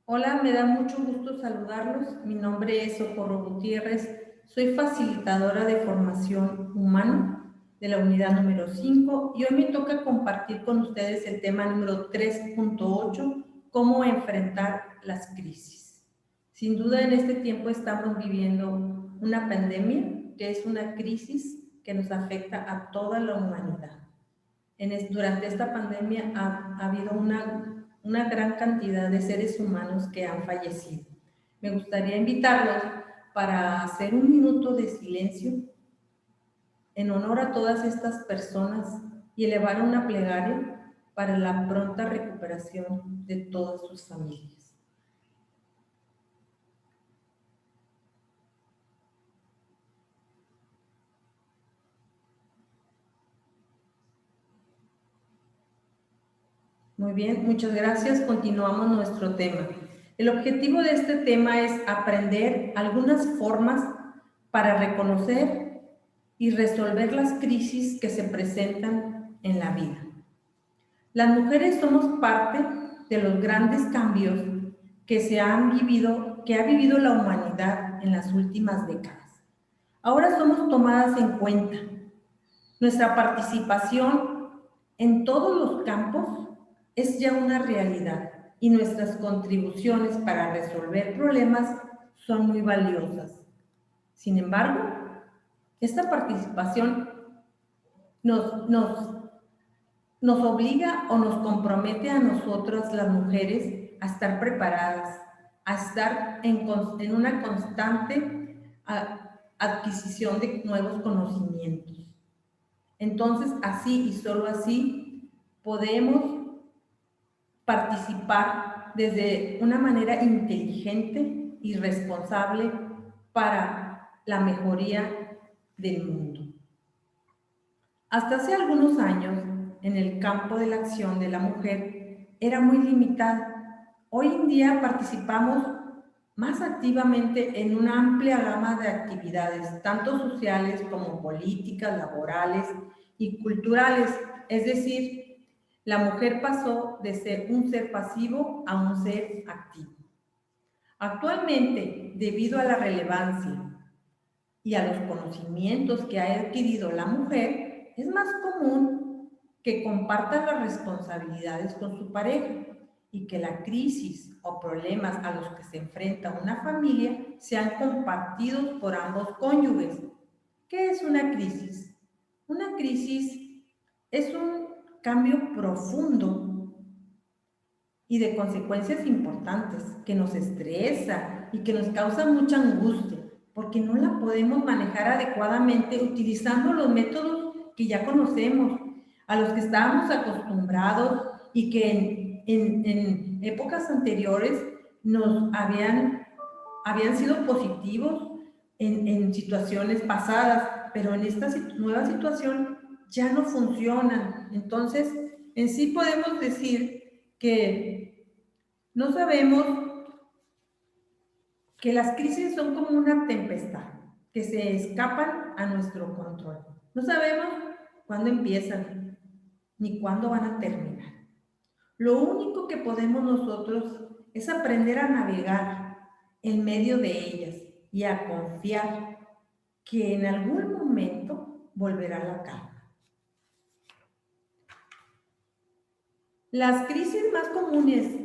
Hola, me da mucho gusto saludarlos. Mi nombre es Socorro Gutiérrez. Soy facilitadora de formación humana de la unidad número 5 y hoy me toca compartir con ustedes el tema número 3.8, cómo enfrentar las crisis. Sin duda en este tiempo estamos viviendo una pandemia que es una crisis que nos afecta a toda la humanidad. Durante esta pandemia ha habido una gran cantidad de seres humanos que han fallecido. Me gustaría invitarlos para hacer un minuto de silencio en honor a todas estas personas y elevar una plegaria para la pronta recuperación de todas sus familias. Muy bien, muchas gracias. Continuamos nuestro tema. El objetivo de este tema es aprender algunas formas para reconocer y resolver las crisis que se presentan en la vida. Las mujeres somos parte de los grandes cambios que ha vivido la humanidad en las últimas décadas. Ahora somos tomadas en cuenta. Nuestra participación en todos los campos es ya una realidad y nuestras contribuciones para resolver problemas son muy valiosas. Sin embargo, esta participación nos obliga o nos compromete a nosotras las mujeres a estar preparadas, a estar en una constante adquisición de nuevos conocimientos. Entonces, así y solo así podemos participar desde una manera inteligente y responsable para la mejoría del mundo. Hasta hace algunos años, en el campo de la acción de la mujer era muy limitada. Hoy en día participamos más activamente en una amplia gama de actividades, tanto sociales como políticas, laborales y culturales. Es decir, la mujer pasó de ser un ser pasivo a un ser activo. Actualmente, debido a la relevancia y a los conocimientos que ha adquirido la mujer, es más común que compartan las responsabilidades con su pareja y que la crisis o problemas a los que se enfrenta una familia sean compartidos por ambos cónyuges. ¿Qué es una crisis? Una crisis es un cambio profundo y de consecuencias importantes que nos estresa y que nos causa mucha angustia, porque no la podemos manejar adecuadamente utilizando los métodos que ya conocemos, a los que estábamos acostumbrados y que en épocas anteriores nos habían sido positivos en situaciones pasadas, pero en esta nueva situación ya no funcionan. Entonces, en sí podemos decir que no sabemos, que las crisis son como una tempestad, que se escapan a nuestro control. No sabemos cuándo empiezan, ni cuándo van a terminar. Lo único que podemos nosotros es aprender a navegar en medio de ellas y a confiar que en algún momento volverá la calma. Las crisis más comunes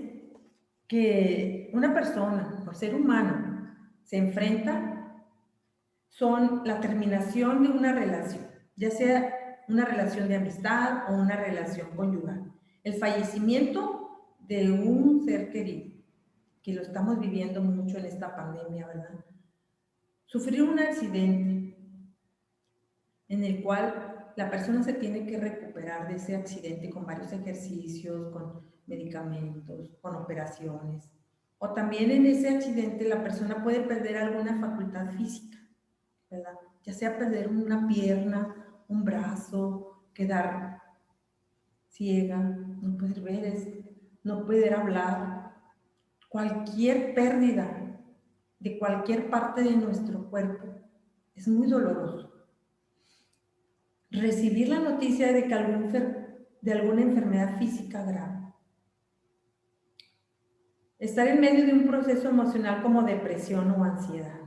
que una persona, por ser humano, se enfrenta son la terminación de una relación, ya sea una relación de amistad o una relación conyugal. El fallecimiento de un ser querido, que lo estamos viviendo mucho en esta pandemia, ¿verdad? Sufrir un accidente en el cual la persona se tiene que recuperar de ese accidente con varios ejercicios, con medicamentos, con operaciones. O también en ese accidente la persona puede perder alguna facultad física, ¿verdad? Ya sea perder una pierna, un brazo, quedar ciega, no poder ver, no poder hablar. Cualquier pérdida de cualquier parte de nuestro cuerpo es muy doloroso. Recibir la noticia de que de alguna enfermedad física grave estar en medio de un proceso emocional como depresión o ansiedad.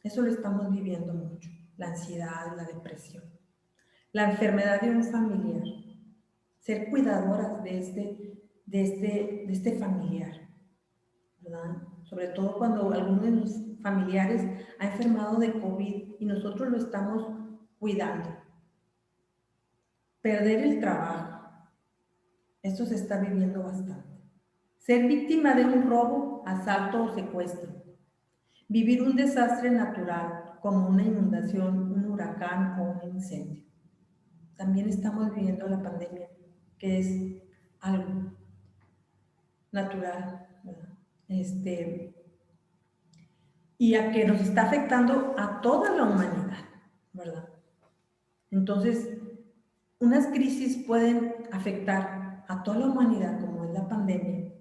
Eso lo estamos viviendo mucho, la ansiedad, la depresión. La enfermedad de un familiar, ser cuidadoras de este familiar, ¿verdad? Sobre todo cuando alguno de los familiares ha enfermado de COVID y nosotros lo estamos cuidando. Perder el trabajo, esto se está viviendo bastante. Ser víctima de un robo, asalto o secuestro. Vivir un desastre natural como una inundación, un huracán o un incendio. También estamos viviendo la pandemia, que es algo natural, ¿verdad? Y a que nos está afectando a toda la humanidad, ¿verdad? Entonces, unas crisis pueden afectar a toda la humanidad, como es la pandemia,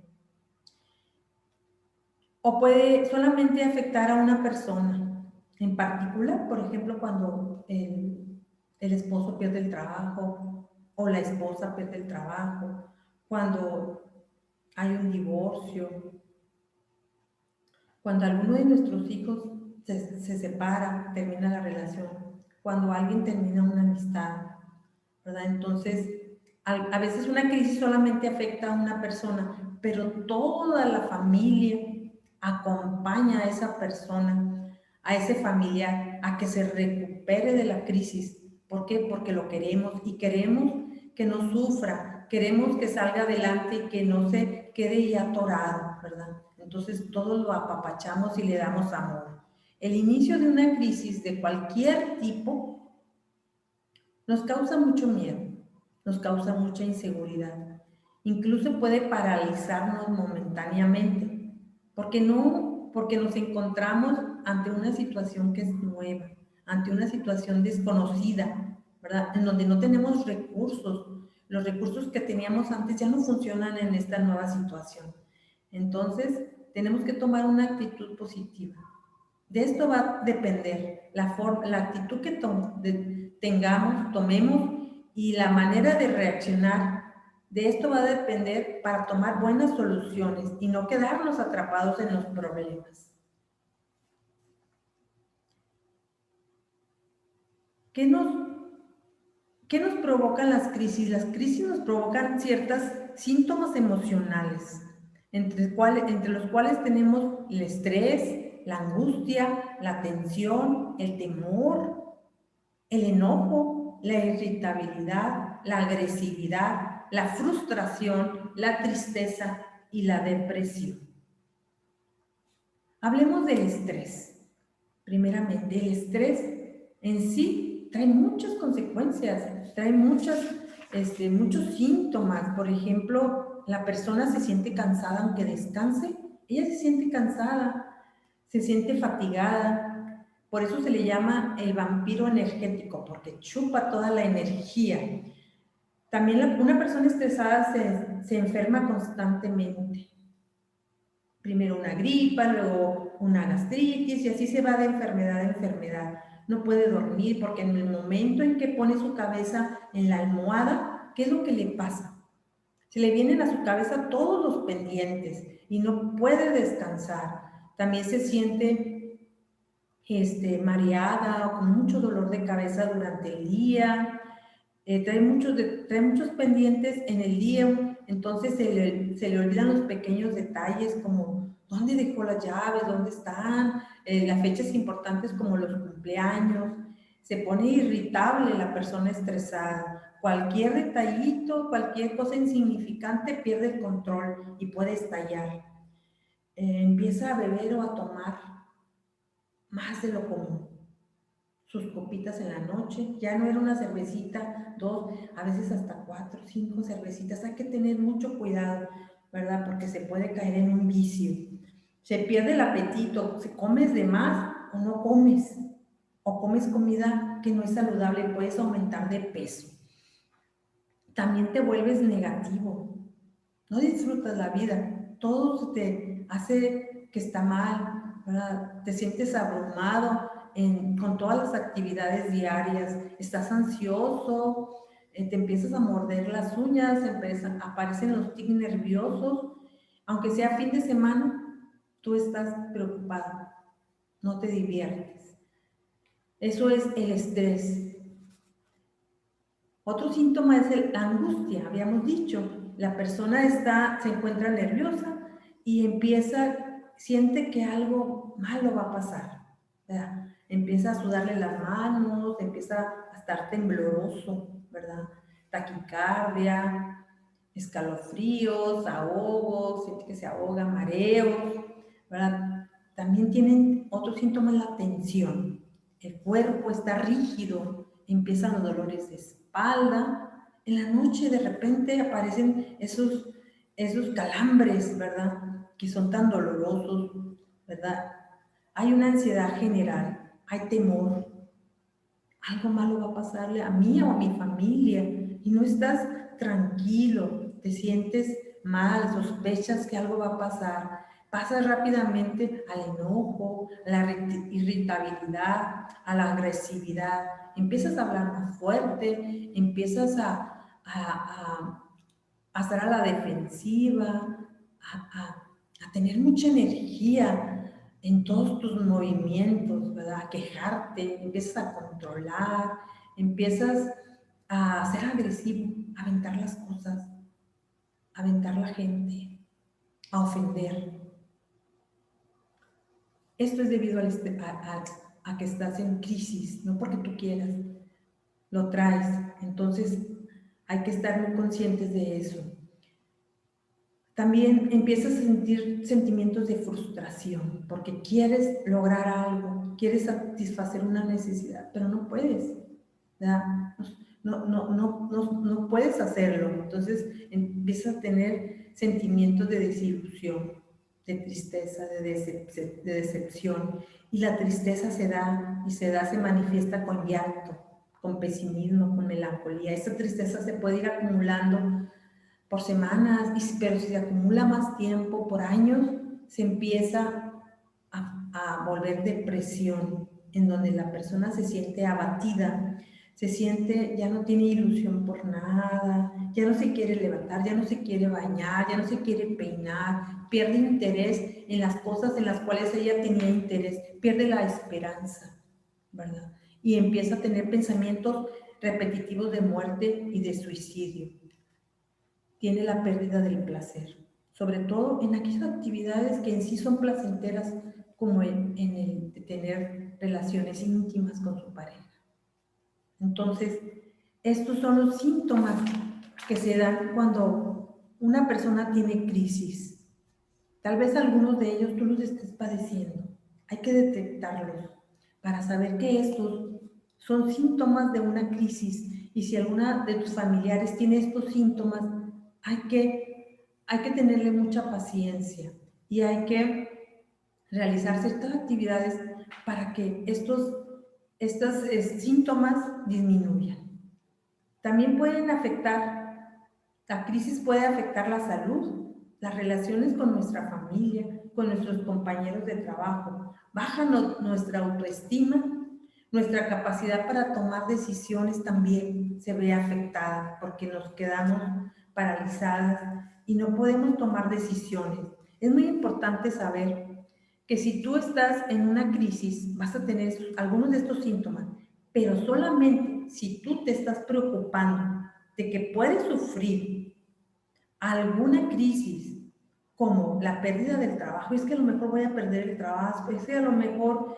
o puede solamente afectar a una persona en particular, por ejemplo, cuando el esposo pierde el trabajo o la esposa pierde el trabajo, cuando hay un divorcio, cuando alguno de nuestros hijos se separa, termina la relación, cuando alguien termina una amistad, ¿verdad? Entonces, a veces una crisis solamente afecta a una persona, pero toda la familia acompaña a esa persona, a ese familiar, a que se recupere de la crisis. ¿Por qué? Porque lo queremos y queremos que no sufra, queremos que salga adelante y que no se quede ya atorado, ¿verdad? Entonces todos lo apapachamos y le damos amor. El inicio de una crisis de cualquier tipo nos causa mucho miedo, nos causa mucha inseguridad, incluso puede paralizarnos momentáneamente, porque nos encontramos ante una situación que es nueva, ante una situación desconocida, ¿verdad? En donde no tenemos recursos, los recursos que teníamos antes ya no funcionan en esta nueva situación. Entonces, tenemos que tomar una actitud positiva. De esto va a depender la actitud que tomemos y la manera de reaccionar. De esto va a depender para tomar buenas soluciones y no quedarnos atrapados en los problemas. ¿Qué nos provocan las crisis? Las crisis nos provocan ciertos síntomas emocionales, entre los cuales tenemos el estrés, la angustia, la tensión, el temor, el enojo, la irritabilidad, la agresividad, la frustración, la tristeza y la depresión. Hablemos del estrés. Primeramente, el estrés en sí trae muchas consecuencias, trae muchos síntomas. Por ejemplo, la persona se siente cansada aunque descanse, ella se siente cansada, se siente fatigada. Por eso se le llama el vampiro energético, porque chupa toda la energía. También una persona estresada se enferma constantemente. Primero una gripa, luego una gastritis y así se va de enfermedad a enfermedad. No puede dormir porque en el momento en que pone su cabeza en la almohada, ¿qué es lo que le pasa? Se le vienen a su cabeza todos los pendientes y no puede descansar. También se siente mareada o con mucho dolor de cabeza durante el día. Trae muchos pendientes en el día, entonces se le olvidan los pequeños detalles como dónde dejó las llaves, dónde están, las fechas importantes como los cumpleaños. Se pone irritable la persona estresada. Cualquier detallito, cualquier cosa insignificante pierde el control y puede estallar. Empieza a beber o a tomar más de lo común. Sus copitas en la noche, ya no era una cervecita, 2, a veces hasta 4, 5 cervecitas. Hay que tener mucho cuidado, ¿verdad? Porque se puede caer en un vicio. Se pierde el apetito, si comes de más o no comes, o comes comida que no es saludable, puedes aumentar de peso. También te vuelves negativo, no disfrutas la vida, todo te hace que está mal, ¿verdad? Te sientes abrumado con todas las actividades diarias, estás ansioso, te empiezas a morder las uñas, aparecen los tics nerviosos, Aunque sea fin de semana, tú estás preocupado, no te diviertes. Eso es el estrés. Otro síntoma es la angustia, habíamos dicho. La persona se encuentra nerviosa y siente que algo malo va a pasar, ¿verdad? Empieza a sudarle las manos, empieza a estar tembloroso, ¿verdad? Taquicardia, escalofríos, ahogos, siente que se ahoga, mareos, ¿verdad? También tienen otros síntomas, la tensión. El cuerpo está rígido, empiezan los dolores de espalda. En la noche de repente aparecen esos calambres, ¿verdad? Que son tan dolorosos, ¿verdad? Hay una ansiedad general, hay temor. Algo malo va a pasarle a mí o a mi familia y no estás tranquilo, te sientes mal, sospechas que algo va a pasar. Pasas rápidamente al enojo, a la irritabilidad, a la agresividad. Empiezas a hablar más fuerte, empiezas a estar a la defensiva, a tener mucha energía en todos tus movimientos, ¿verdad? A quejarte, empiezas a controlar, empiezas a ser agresivo, a aventar las cosas, a aventar la gente, a ofender. Esto es debido a que estás en crisis, no porque tú quieras, lo traes. Entonces hay que estar muy conscientes de eso. También empiezas a sentir sentimientos de frustración porque quieres lograr algo, quieres satisfacer una necesidad, pero no puedes, ¿verdad? No puedes hacerlo. Entonces empiezas a tener sentimientos de desilusión, de tristeza, de decepción. Y la tristeza se manifiesta con llanto, con pesimismo, con melancolía. Esa tristeza se puede ir acumulando por semanas, pero si se acumula más tiempo, por años, se empieza a volver depresión, en donde la persona se siente abatida, ya no tiene ilusión por nada, ya no se quiere levantar, ya no se quiere bañar, ya no se quiere peinar, pierde interés en las cosas en las cuales ella tenía interés, pierde la esperanza, ¿verdad? Y empieza a tener pensamientos repetitivos de muerte y de suicidio. Tiene la pérdida del placer, sobre todo en aquellas actividades que en sí son placenteras, como en el de tener relaciones íntimas con su pareja. Entonces, estos son los síntomas que se dan cuando una persona tiene crisis. Tal vez algunos de ellos tú los estés padeciendo. Hay que detectarlos para saber que estos son síntomas de una crisis, y si alguna de tus familiares tiene estos síntomas, hay que tenerle mucha paciencia y hay que realizar ciertas actividades para que estos síntomas disminuyan. También la crisis puede afectar la salud, las relaciones con nuestra familia, con nuestros compañeros de trabajo. Baja nuestra autoestima, nuestra capacidad para tomar decisiones también se ve afectada porque nos quedamos paralizadas y no podemos tomar decisiones. Es muy importante saber que si tú estás en una crisis vas a tener algunos de estos síntomas, pero solamente si tú te estás preocupando de que puedes sufrir alguna crisis, como la pérdida del trabajo, es que a lo mejor voy a perder el trabajo, es que a lo mejor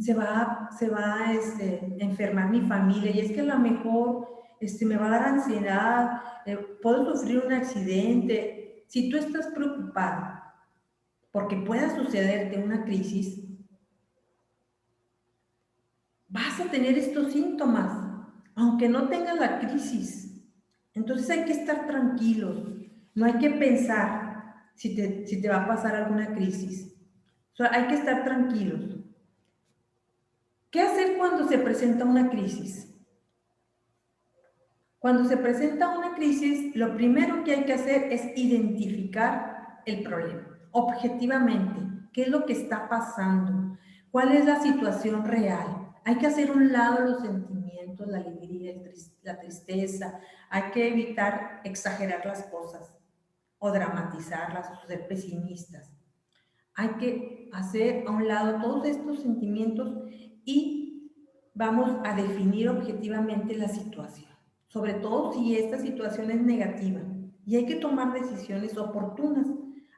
se va a enfermar mi familia, y es que a lo mejor me va a dar ansiedad, puedo sufrir un accidente. Si tú estás preocupado porque pueda sucederte una crisis, vas a tener estos síntomas, aunque no tengas la crisis. Entonces hay que estar tranquilos, no hay que pensar si te va a pasar alguna crisis. O sea, hay que estar tranquilos. ¿Qué hacer cuando se presenta una crisis? Cuando se presenta una crisis, lo primero que hay que hacer es identificar el problema, objetivamente. ¿Qué es lo que está pasando? ¿Cuál es la situación real? Hay que hacer a un lado los sentimientos, la alegría, la tristeza. Hay que evitar exagerar las cosas. o dramatizarlas o ser pesimistas. Hay que hacer a un lado todos estos sentimientos y vamos a definir objetivamente la situación, sobre todo si esta situación es negativa, y hay que tomar decisiones oportunas.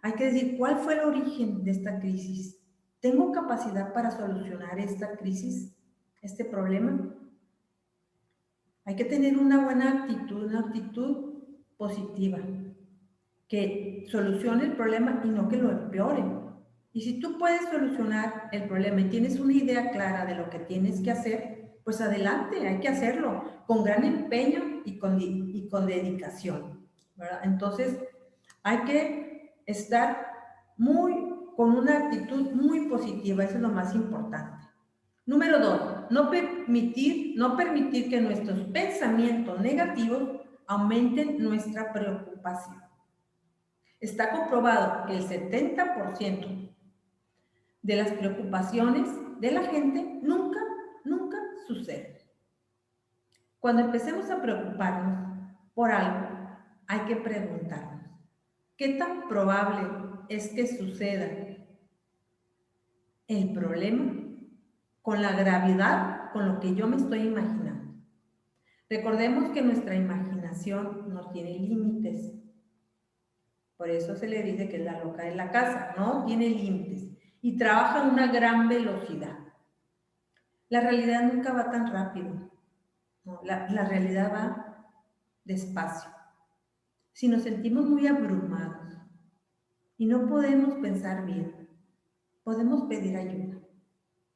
Hay que decir, ¿cuál fue el origen de esta crisis? ¿Tengo capacidad para solucionar esta crisis, este problema? Hay que tener una buena actitud, una actitud positiva, que solucione el problema y no que lo empeore. Y si tú puedes solucionar el problema y tienes una idea clara de lo que tienes que hacer, pues adelante, hay que hacerlo con gran empeño y con dedicación, ¿verdad? Entonces, hay que estar con una actitud muy positiva, eso es lo más importante. Número 2, no permitir que nuestros pensamientos negativos aumenten nuestra preocupación. Está comprobado que el 70% de las preocupaciones de la gente nunca suceden. Cuando empecemos a preocuparnos por algo, hay que preguntarnos, ¿qué tan probable es que suceda el problema con la gravedad con lo que yo me estoy imaginando? Recordemos que nuestra imaginación no tiene límites. Por eso se le dice que es la loca de la casa, no tiene límites y trabaja a una gran velocidad. La realidad nunca va tan rápido, ¿no? La realidad va despacio. Si nos sentimos muy abrumados y no podemos pensar bien, podemos pedir ayuda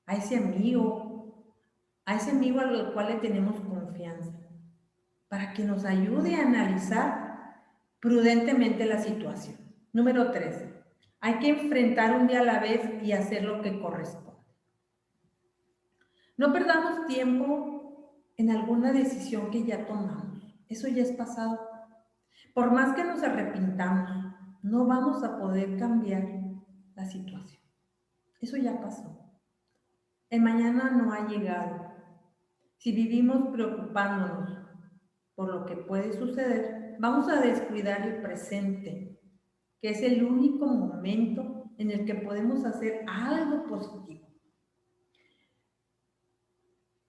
a ese amigo al cual le tenemos confianza, para que nos ayude a analizar prudentemente la situación. Número 3, hay que enfrentar un día a la vez y hacer lo que corresponde. No perdamos tiempo en alguna decisión que ya tomamos. Eso ya es pasado. Por más que nos arrepintamos, no vamos a poder cambiar la situación. Eso ya pasó. El mañana no ha llegado. Si vivimos preocupándonos por lo que puede suceder, vamos a descuidar el presente, que es el único momento en el que podemos hacer algo positivo.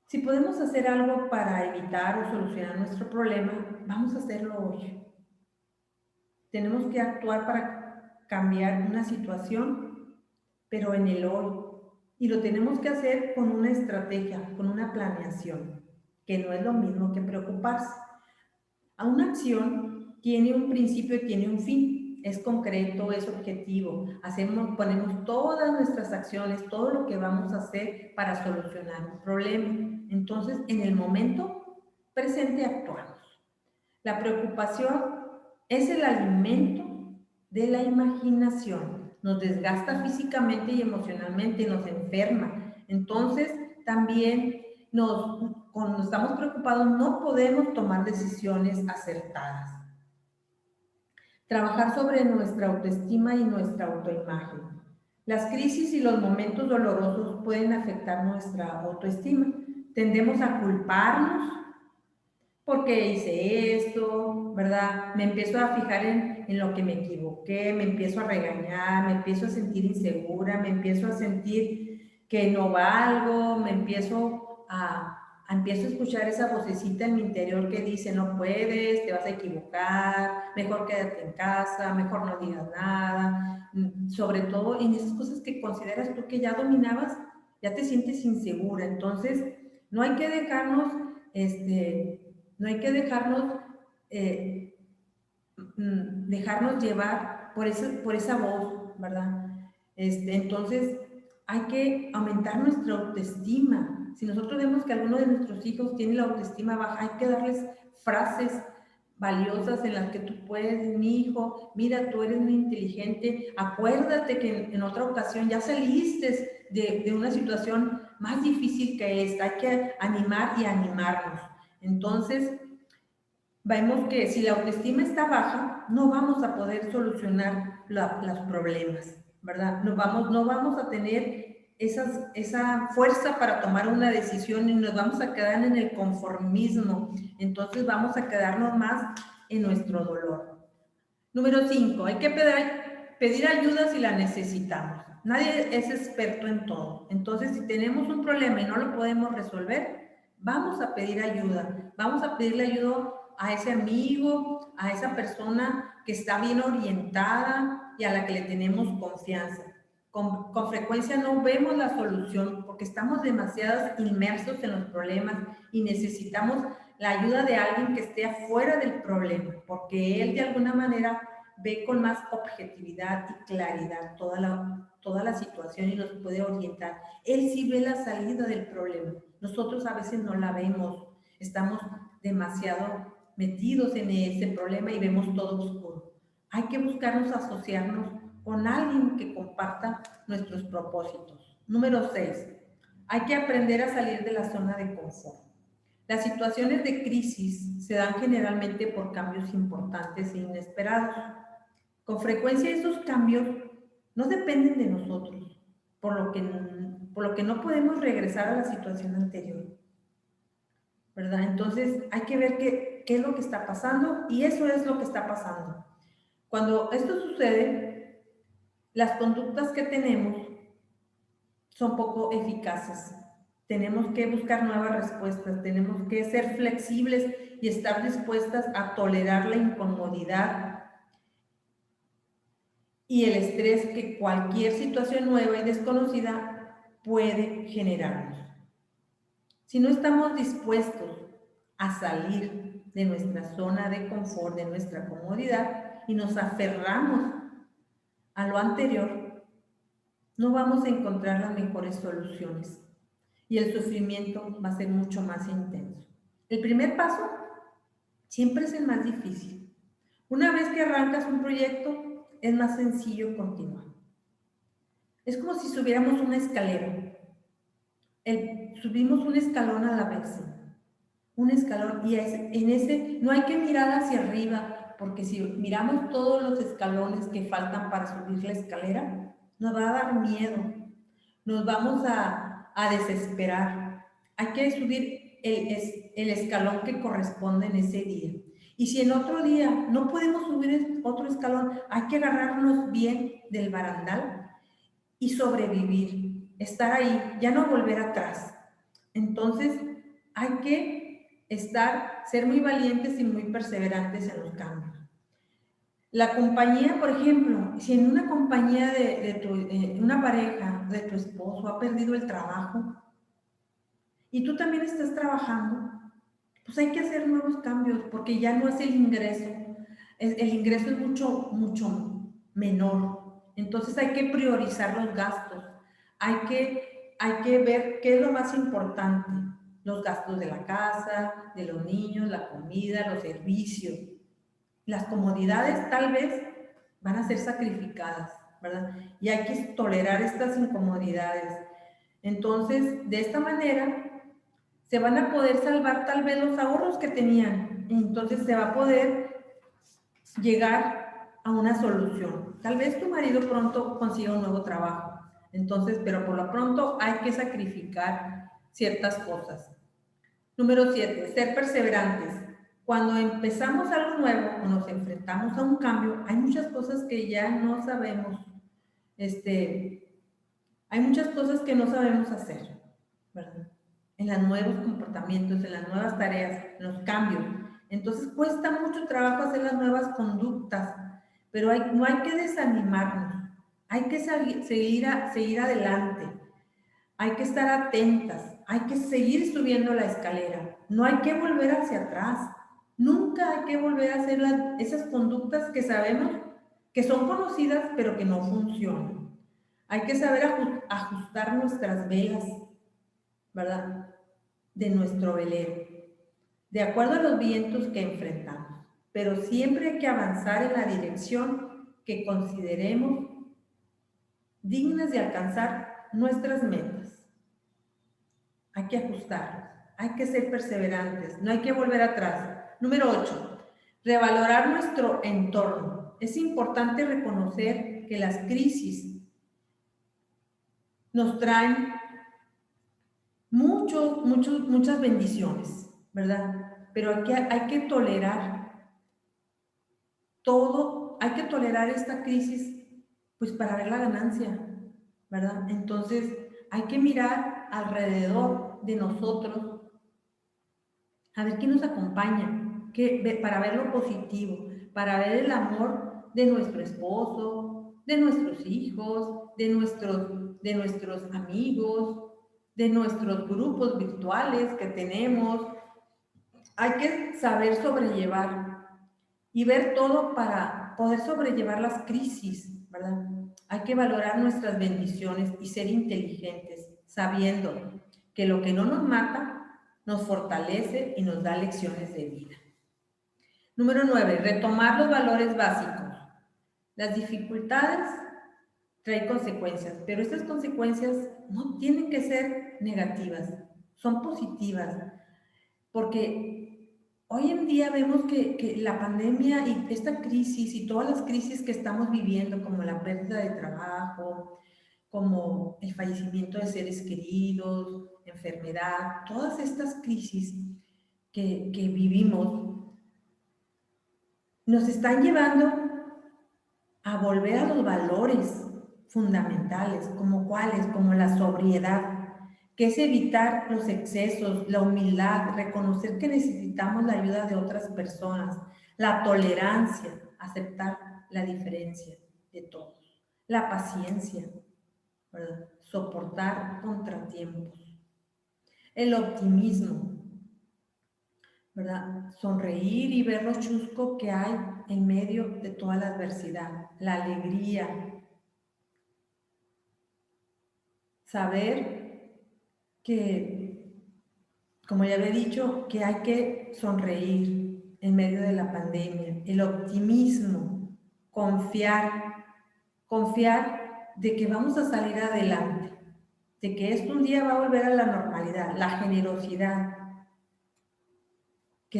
Si podemos hacer algo para evitar o solucionar nuestro problema, vamos a hacerlo hoy. Tenemos que actuar para cambiar una situación, pero en el hoy. Y lo tenemos que hacer con una estrategia, con una planeación, que no es lo mismo que preocuparse. A una acción tiene un principio y tiene un fin. Es concreto, es objetivo. Ponemos todas nuestras acciones, todo lo que vamos a hacer para solucionar un problema. Entonces, en el momento presente actuamos. La preocupación es el alimento de la imaginación. Nos desgasta físicamente y emocionalmente, nos enferma. Entonces, también cuando estamos preocupados no podemos tomar decisiones acertadas. Trabajar sobre nuestra autoestima y nuestra autoimagen. Las crisis y los momentos dolorosos pueden afectar nuestra autoestima. Tendemos a culparnos porque hice esto, ¿verdad? Me empiezo a fijar en lo que me equivoqué, me empiezo a regañar, me empiezo a sentir insegura, me empiezo a sentir que no valgo, empiezo a escuchar esa vocecita en mi interior que dice, no puedes, te vas a equivocar, mejor quédate en casa, mejor no digas nada. Sobre todo en esas cosas que consideras tú que ya dominabas, ya te sientes insegura. Entonces, no hay que dejarnos, dejarnos llevar por esa voz, ¿verdad? Entonces, hay que aumentar nuestra autoestima. Si nosotros vemos que alguno de nuestros hijos tiene la autoestima baja, hay que darles frases valiosas en las que tú puedes, mi hijo, mira, tú eres muy inteligente, acuérdate que en otra ocasión ya saliste de una situación más difícil que esta, hay que animar y animarnos. Entonces, vemos que si la autoestima está baja, no vamos a poder solucionar los problemas, ¿verdad? No vamos a tener esa fuerza para tomar una decisión y nos vamos a quedar en el conformismo. Entonces vamos a quedarnos más en nuestro dolor. Número 5, hay que pedir ayuda si la necesitamos. Nadie es experto en todo. Entonces, si tenemos un problema y no lo podemos resolver, vamos a pedir ayuda. Vamos a pedirle ayuda a ese amigo, a esa persona que está bien orientada y a la que le tenemos confianza. Con frecuencia no vemos la solución porque estamos demasiado inmersos en los problemas y necesitamos la ayuda de alguien que esté afuera del problema, porque él de alguna manera ve con más objetividad y claridad toda la situación y nos puede orientar. Él sí ve la salida del problema. Nosotros a veces no la vemos, estamos demasiado metidos en ese problema y vemos todo oscuro. Hay que buscarnos asociarnos con alguien que comparta nuestros propósitos. Número 6. Hay que aprender a salir de la zona de confort. Las situaciones de crisis se dan generalmente por cambios importantes e inesperados. Con frecuencia esos cambios no dependen de nosotros, por lo que no podemos regresar a la situación anterior, ¿verdad? Entonces hay que ver qué es lo que está pasando y eso es lo que está pasando. Cuando esto sucede, las conductas que tenemos son poco eficaces. Tenemos que buscar nuevas respuestas, tenemos que ser flexibles y estar dispuestas a tolerar la incomodidad y el estrés que cualquier situación nueva y desconocida puede generarnos. Si no estamos dispuestos a salir de nuestra zona de confort, de nuestra comodidad y nos aferramos a lo anterior, no vamos a encontrar las mejores soluciones y el sufrimiento va a ser mucho más intenso. El primer paso siempre es el más difícil. Una vez que arrancas un proyecto, es más sencillo continuar. Es como si subiéramos una escalera. Subimos un escalón a la vez. Un escalón, y en ese no hay que mirar hacia arriba, porque si miramos todos los escalones que faltan para subir la escalera, nos va a dar miedo, nos vamos a desesperar. Hay que subir el escalón que corresponde en ese día. Y si en otro día no podemos subir otro escalón, hay que agarrarnos bien del barandal y sobrevivir, estar ahí, ya no volver atrás. Entonces, hay que ser muy valientes y muy perseverantes en los cambios. La compañía, por ejemplo, si en una compañía una pareja de tu esposo ha perdido el trabajo y tú también estás trabajando, pues hay que hacer nuevos cambios porque ya no es el ingreso. El ingreso es mucho menor. Entonces hay que priorizar los gastos. Hay que ver qué es lo más importante. Los gastos de la casa, de los niños, la comida, los servicios. Las comodidades tal vez van a ser sacrificadas, ¿verdad? Y hay que tolerar estas incomodidades. Entonces, de esta manera, se van a poder salvar tal vez los ahorros que tenían. Entonces, se va a poder llegar a una solución. Tal vez tu marido pronto consiga un nuevo trabajo. Entonces, pero por lo pronto hay que sacrificar ciertas cosas. Número 7, ser perseverantes. Cuando empezamos algo nuevo o nos enfrentamos a un cambio, hay muchas cosas que ya no sabemos, hay muchas cosas que no sabemos hacer, ¿verdad? En los nuevos comportamientos, en las nuevas tareas, en los cambios. Entonces cuesta mucho trabajo hacer las nuevas conductas, pero no hay que desanimarnos, hay que seguir adelante, hay que estar atentas, hay que seguir subiendo la escalera, no hay que volver hacia atrás, nunca hay que volver a hacer esas conductas que sabemos que son conocidas pero que no funcionan. Hay que saber ajustar nuestras velas, ¿verdad? De nuestro velero, de acuerdo a los vientos que enfrentamos, pero siempre hay que avanzar en la dirección que consideremos dignas de alcanzar nuestras metas. Hay que ajustarnos, hay que ser perseverantes, no hay que volver atrás. Número 8, revalorar nuestro entorno. Es importante reconocer que las crisis nos traen muchas bendiciones, ¿verdad? Pero hay que tolerar todo hay que tolerar esta crisis, pues para ver la ganancia, ¿verdad? Entonces, hay que mirar alrededor de nosotros, a ver quién nos acompaña, para ver lo positivo, para ver el amor de nuestro esposo, de nuestros hijos, de nuestros amigos, de nuestros grupos virtuales que tenemos. Hay que saber sobrellevar y ver todo para poder sobrellevar las crisis, ¿verdad? Hay que valorar nuestras bendiciones y ser inteligentes, sabiendo que lo que no nos mata nos fortalece y nos da lecciones de vida. Número 9, retomar los valores básicos. Las dificultades traen consecuencias, pero estas consecuencias no tienen que ser negativas, son positivas, porque hoy en día vemos que la pandemia y esta crisis y todas las crisis que estamos viviendo, como la pérdida de trabajo, como el fallecimiento de seres queridos, enfermedad, todas estas crisis que vivimos, nos están llevando a volver a los valores fundamentales, como cuáles, como la sobriedad, que es evitar los excesos, la humildad, reconocer que necesitamos la ayuda de otras personas, la tolerancia, aceptar la diferencia de todos, la paciencia, ¿verdad? Soportar contratiempos, el optimismo, ¿verdad? Sonreír y ver lo chusco que hay en medio de toda la adversidad, la alegría, saber que, como ya había dicho, que hay que sonreír en medio de la pandemia, el optimismo, confiar de que vamos a salir adelante, de que esto un día va a volver a la normalidad, la generosidad, que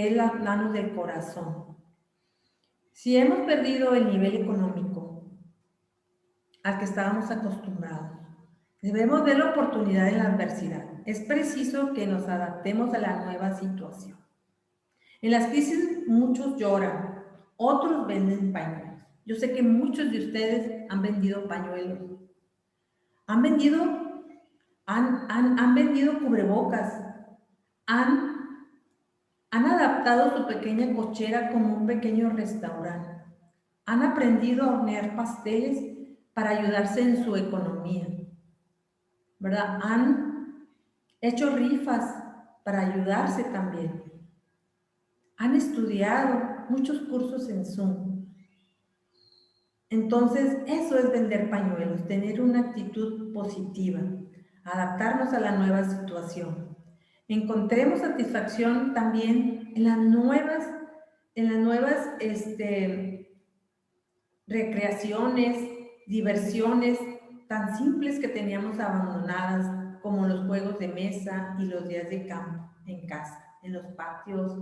es las manos del corazón. Si hemos perdido el nivel económico al que estábamos acostumbrados, debemos ver la oportunidad en la adversidad. Es preciso que nos adaptemos a la nueva situación. En las crisis muchos lloran, otros venden pañuelos. Yo sé que muchos de ustedes han vendido pañuelos, han vendido cubrebocas, han adaptado su pequeña cochera como un pequeño restaurante. Han aprendido a hornear pasteles para ayudarse en su economía, ¿verdad? Han hecho rifas para ayudarse también. Han estudiado muchos cursos en Zoom. Entonces, eso es vender pañuelos, tener una actitud positiva, adaptarnos a la nueva situación. Encontremos satisfacción también en las nuevas recreaciones, diversiones tan simples que teníamos abandonadas, como los juegos de mesa y los días de campo en casa, en los patios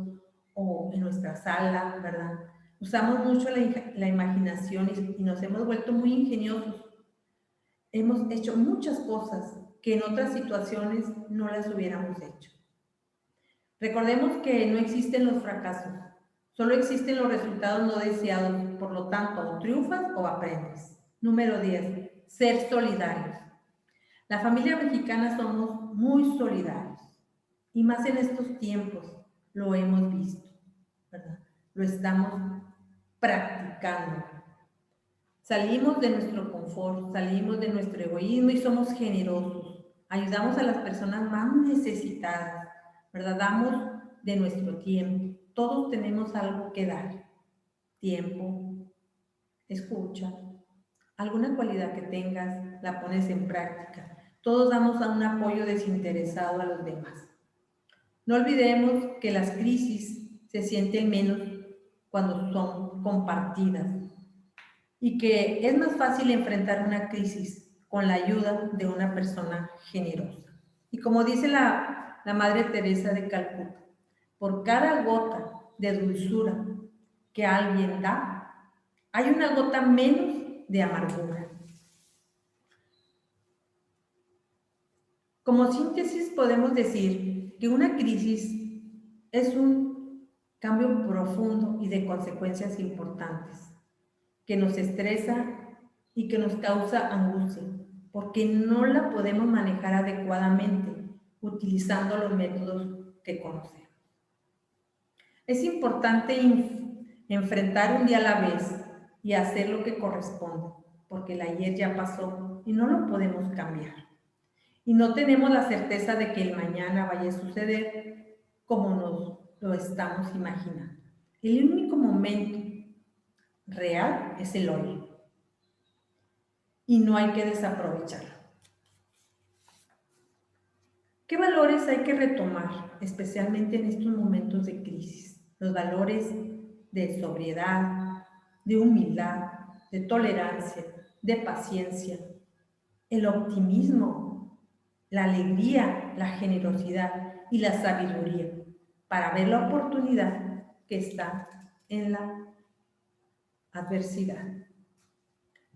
o en nuestra sala, ¿verdad? Usamos mucho la imaginación y nos hemos vuelto muy ingeniosos. Hemos hecho muchas cosas que en otras situaciones no las hubiéramos hecho. Recordemos que no existen los fracasos, solo existen los resultados no deseados, por lo tanto, o triunfas o aprendes. Número 10, ser solidarios. La familia mexicana somos muy solidarios y más en estos tiempos lo hemos visto, ¿verdad? Lo estamos practicando. Salimos de nuestro confort, salimos de nuestro egoísmo y somos generosos. Ayudamos a las personas más necesitadas, ¿verdad? Damos de nuestro tiempo. Todos tenemos algo que dar. Tiempo, escucha, alguna cualidad que tengas, la pones en práctica. Todos damos a un apoyo desinteresado a los demás. No olvidemos que las crisis se sienten menos cuando son compartidas y que es más fácil enfrentar una crisis con la ayuda de una persona generosa. Y como dice la Madre Teresa de Calcuta, por cada gota de dulzura que alguien da, hay una gota menos de amargura. Como síntesis podemos decir que una crisis es un cambio profundo y de consecuencias importantes, que nos estresa y que nos causa angustia, porque no la podemos manejar adecuadamente utilizando los métodos que conocemos. Es importante enfrentar un día a la vez y hacer lo que corresponde, porque el ayer ya pasó y no lo podemos cambiar. Y no tenemos la certeza de que el mañana vaya a suceder como nos lo estamos imaginando. El único momento real es el hoy y no hay que desaprovecharlo. ¿Qué valores hay que retomar, especialmente en estos momentos de crisis? Los valores de sobriedad, de humildad, de tolerancia, de paciencia, el optimismo, la alegría, la generosidad y la sabiduría para ver la oportunidad que está en la adversidad.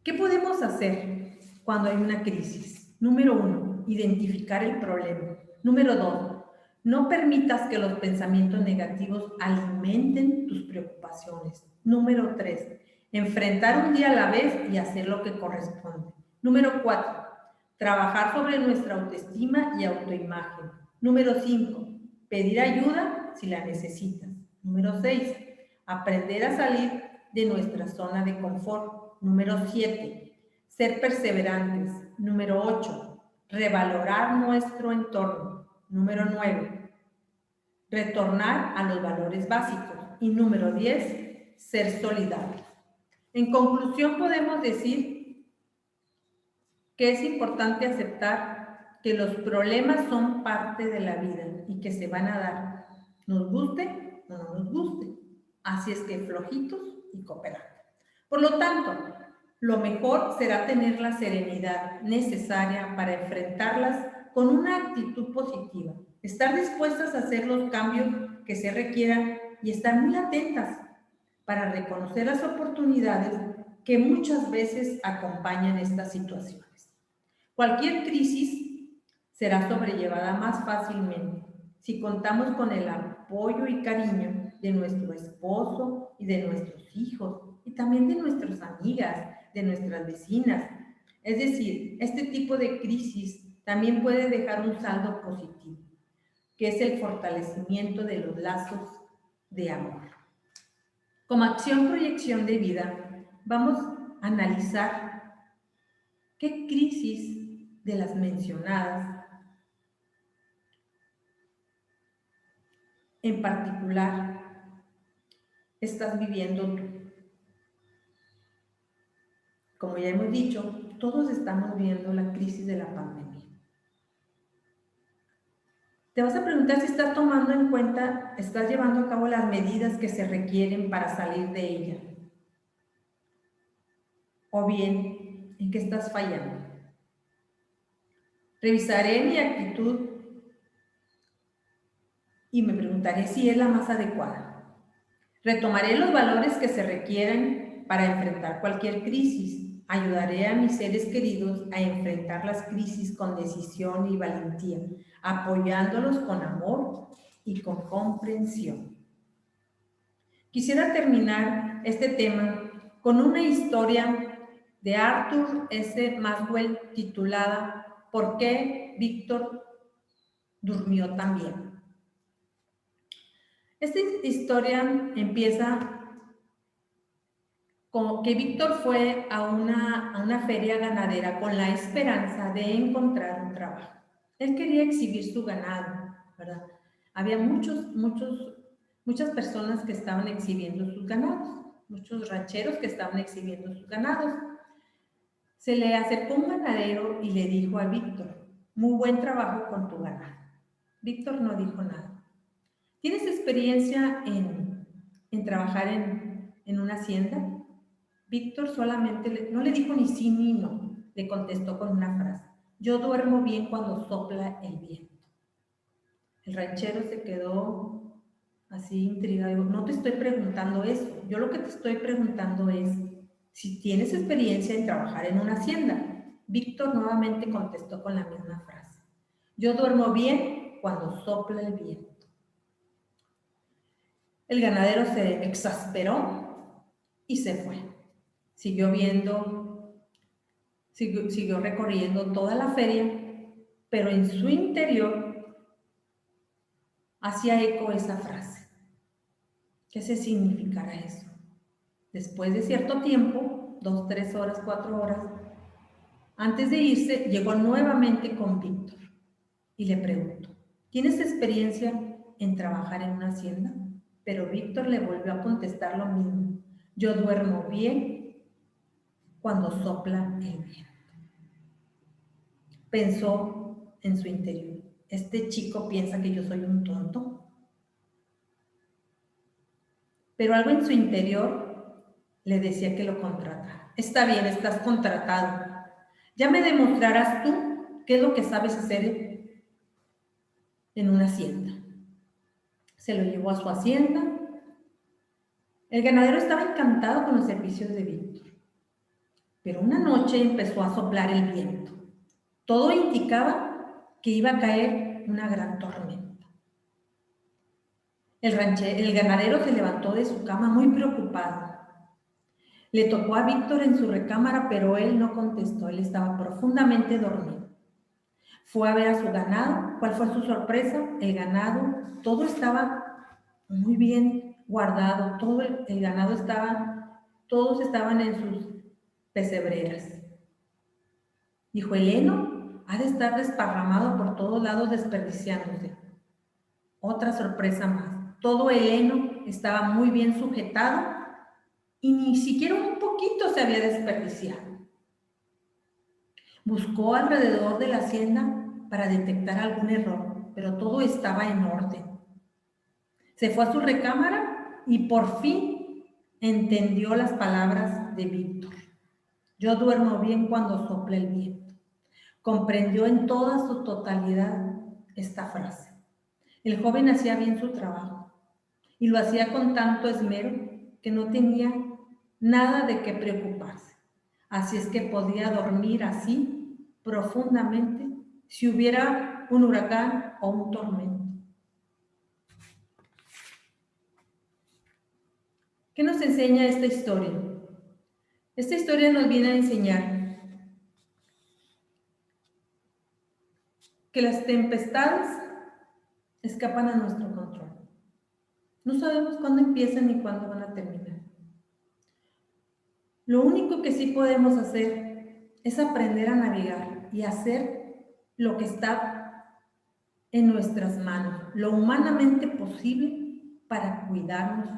¿Qué podemos hacer cuando hay una crisis? Número 1, identificar el problema. Número 2, no permitas que los pensamientos negativos alimenten tus preocupaciones. Número 3, enfrentar un día a la vez y hacer lo que corresponde. Número 4, trabajar sobre nuestra autoestima y autoimagen. Número 5, pedir ayuda si la necesitas. Número 6, aprender a salir de nuestra zona de confort. Número 7, ser perseverantes. Número 8, revalorar nuestro entorno. Número 9, retornar a los valores básicos. Y número 10, ser solidarios. En conclusión, podemos decir que es importante aceptar que los problemas son parte de la vida y que se van a dar, nos guste o no nos guste. Así es que flojitos y cooperando. Por lo tanto, lo mejor será tener la serenidad necesaria para enfrentarlas con una actitud positiva, estar dispuestas a hacer los cambios que se requieran y estar muy atentas para reconocer las oportunidades que muchas veces acompañan estas situaciones. Cualquier crisis será sobrellevada más fácilmente si contamos con el apoyo y cariño de nuestro esposo y de nuestros hijos y también de nuestras amigas, de nuestras vecinas. Es decir, este tipo de crisis también puede dejar un saldo positivo, que es el fortalecimiento de los lazos de amor. Como acción proyección de vida, vamos a analizar qué crisis de las mencionadas en particular estás viviendo tú. Como ya hemos dicho, todos estamos viendo la crisis de la pandemia. Te vas a preguntar si estás tomando en cuenta, estás llevando a cabo las medidas que se requieren para salir de ella. O bien, ¿en qué estás fallando? Revisaré mi actitud y me preguntaré si es la más adecuada. Retomaré los valores que se requieren para enfrentar cualquier crisis. Ayudaré a mis seres queridos a enfrentar las crisis con decisión y valentía, apoyándolos con amor y con comprensión. Quisiera terminar este tema con una historia de Arthur S. Maxwell titulada ¿Por qué Víctor durmió tan bien? Esta historia empieza con que Víctor fue a una feria ganadera con la esperanza de encontrar un trabajo. Él quería exhibir su ganado, ¿verdad? Había muchas personas que estaban exhibiendo sus ganados, muchos rancheros que estaban exhibiendo sus ganados. Se le acercó un ganadero y le dijo a Víctor, muy buen trabajo con tu ganado. Víctor no dijo nada. ¿Tienes experiencia en trabajar en una hacienda? Víctor solamente no le dijo ni sí ni no, le contestó con una frase. Yo duermo bien cuando sopla el viento. El ranchero se quedó así intrigado. No te estoy preguntando eso. Yo lo que te estoy preguntando es si tienes experiencia en trabajar en una hacienda. Víctor nuevamente contestó con la misma frase. Yo duermo bien cuando sopla el viento. El ganadero se exasperó y se fue. Siguió recorriendo toda la feria, pero en su interior hacía eco esa frase. ¿Qué se significará eso? Después de cierto tiempo, 2, 3 horas, 4 horas, antes de irse, llegó nuevamente con Víctor y le preguntó, ¿tienes experiencia en trabajar en una hacienda? Pero Víctor le volvió a contestar lo mismo. Yo duermo bien cuando sopla el viento. Pensó en su interior, ¿este chico piensa que yo soy un tonto? Pero algo en su interior le decía que lo contratara. Está bien, estás contratado. Ya me demostrarás tú qué es lo que sabes hacer en una hacienda. Se lo llevó a su hacienda. El ganadero estaba encantado con los servicios de Víctor. Pero una noche empezó a soplar el viento. Todo indicaba que iba a caer una gran tormenta. El ganadero se levantó de su cama muy preocupado. Le tocó a Víctor en su recámara, pero él no contestó. Él estaba profundamente dormido. Fue a ver a su ganado. ¿Cuál fue su sorpresa? El ganado, todo estaba muy bien guardado. Todo el ganado todos estaban en sus pesebreras. Dijo, el heno ha de estar desparramado por todos lados desperdiciándose. Otra sorpresa más. Todo el heno estaba muy bien sujetado y ni siquiera un poquito se había desperdiciado. Buscó alrededor de la hacienda para detectar algún error, pero todo estaba en orden. Se fue a su recámara y por fin entendió las palabras de Víctor. Yo duermo bien cuando sopla el viento. Comprendió en toda su totalidad esta frase. El joven hacía bien su trabajo y lo hacía con tanto esmero que no tenía nada de qué preocuparse. Así es que podía dormir así profundamente si hubiera un huracán o un tormento. ¿Qué nos enseña esta historia? Esta historia nos viene a enseñar que las tempestades escapan a nuestro control. No sabemos cuándo empiezan ni cuándo van a terminar. Lo único que sí podemos hacer es aprender a navegar y hacer lo que está en nuestras manos, lo humanamente posible para cuidarnos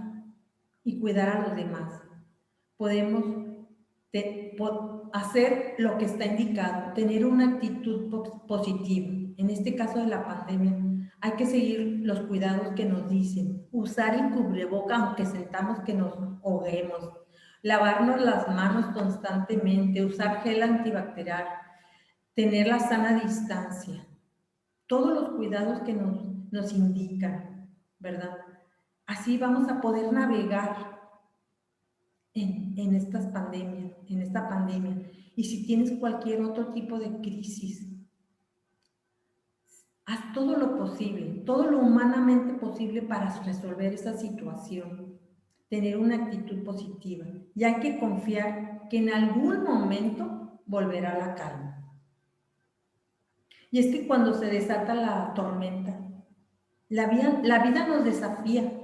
y cuidar a los demás. Podemos hacer lo que está indicado, tener una actitud positiva. En este caso de la pandemia, hay que seguir los cuidados que nos dicen, usar el cubreboca aunque sentamos que nos ahoguemos, lavarnos las manos constantemente, usar gel antibacterial, tener la sana distancia, todos los cuidados que nos indican, ¿verdad? Así vamos a poder navegar en esta pandemia. Y si tienes cualquier otro tipo de crisis, haz todo lo posible, todo lo humanamente posible para resolver esa situación, tener una actitud positiva. Y hay que confiar que en algún momento volverá la calma. Y es que cuando se desata la tormenta, la vida nos desafía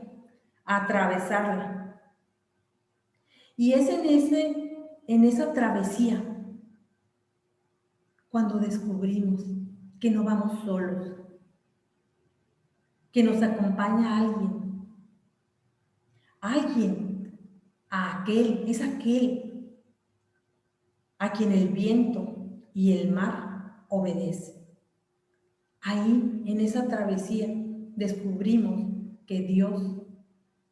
a atravesarla. Y es en esa travesía cuando descubrimos que no vamos solos, que nos acompaña alguien, es aquel a quien el viento y el mar obedecen. Ahí, en esa travesía, descubrimos que Dios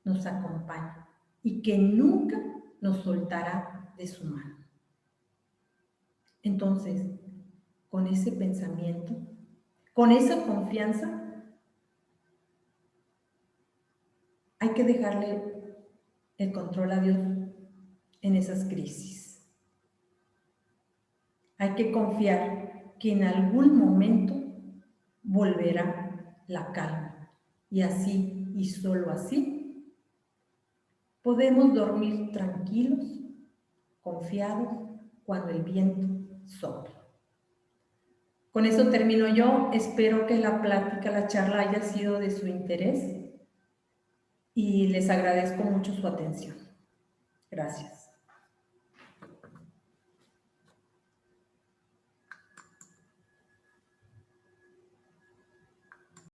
nos acompaña y que nunca nos soltará de su mano. Entonces, con ese pensamiento, con esa confianza, hay que dejarle el control a Dios en esas crisis. Hay que confiar que en algún momento volverá la calma. Y así, y solo así, podemos dormir tranquilos, confiados, cuando el viento sopla. Con eso termino yo. Espero que la plática, la charla haya sido de su interés y les agradezco mucho su atención. Gracias.